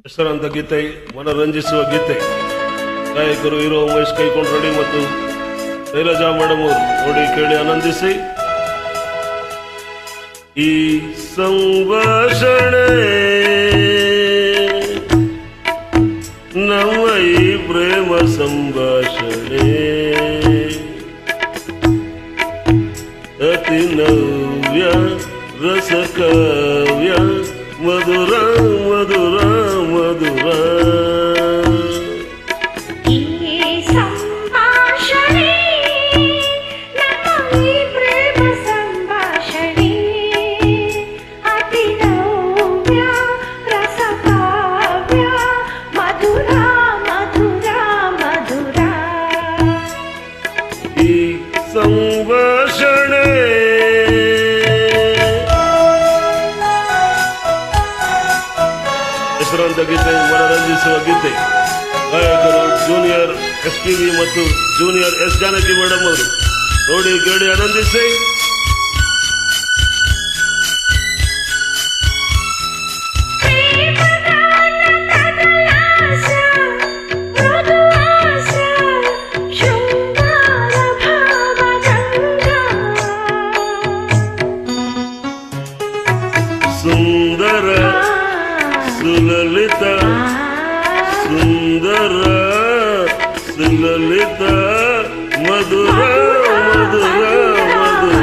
ಹೆಸರಾಂತ ಗೀತೆ, ಮನರಂಜಿಸುವ ಗೀತೆ. ಗಾಯಕರು hero Umesh ಕೈಕೊಂಡ್ ready ಮತ್ತು ಶೈಲಜಾ ಮೇಡಮ್ ಅವರು. ನೋಡಿ, ಕೇಳಿ, ಆನಂದಿಸಿ. ಈ ಸಂಭಾಷಣೆ ನಮ್ಮ ಈ ಪ್ರೇಮ ಸಂಭಾಷಣೆ ಅತಿ ನವ್ಯ ರಸಕಾವ್ಯ ಮಧುರ ಮಧುರ ಮಧುರ. ಸಂಭಾಷಣೆ ಹೆಸರಾಂತ ಗೀತೆ, ಮನರಂಜಿಸುವ ಗೀತೆ. ಗಾಯಕರು ಜೂನಿಯರ್ SPB ಮತ್ತು ಜೂನಿಯರ್ S ಜಾನಕಿ ಮೇಡಮ್ ಅವರು. ನೋಡಿ, ಕೇಳಿ, ಆನಂದಿಸಿ. ಸುಂದರ ಸುಲಲಿತ ಸುಂದರ ಸುಲಲಿತ ಮಧುರ ಮಧುರ ಮಧುರ.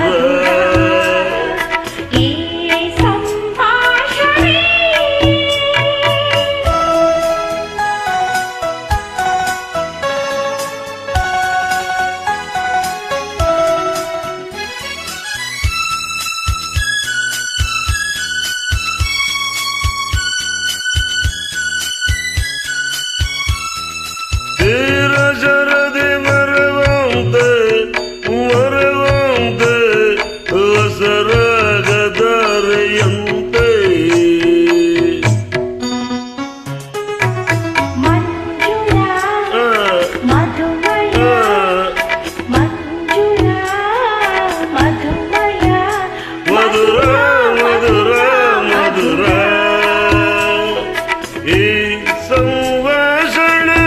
ಜರದೆ ಮರವಂತೆ ಮರವಂತೆ ಹೊಸರಾಗದಾರೆಯಂತೆ ಮಧುರ ಮಧುರ ಮಧುರ. ಈ ಸಂಭಾಷಣೆ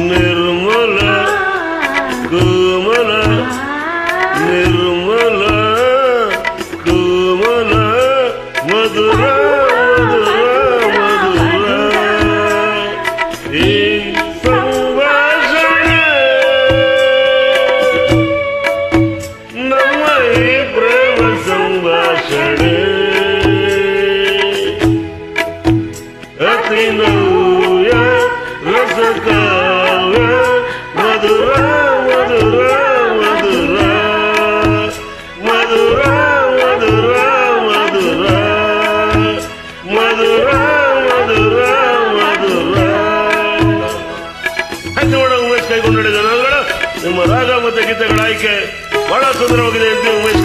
ನಿರ್ಮಲ ಕೋಮಲ ನಿರ್ಮಲ ಕೋಮಲ ಮಧುರ ಮಧುರ ಮಧುರ. ಈ ಸಂಭಾಷಣೆ ನಮ್ಮ ಈ ಪ್ರೇಮ ಸಂಭಾಷಣೆ ಅತಿ ನವ್ಯ ರಸಕಾವ್ಯ ಮಧುರ ಮಧುರ ಮಧುರ ಮಧುರ ಮಧುರ ಮಧುರ ಮಧುರ ಮಧುರ ಮಧುರ. ಹೆಚ್ಚು ಉಮೇಶ್ ಕೈಗೊಂಡಿದ್ದ ನಾವುಗಳು ನಿಮ್ಮ ರಾಗ ಮತ್ತು ಗೀತೆಗಳ ಆಯ್ಕೆ ಬಹಳ ಸುಂದರವಾಗಿದೆ ಅಂತ ಉಮೇಶ್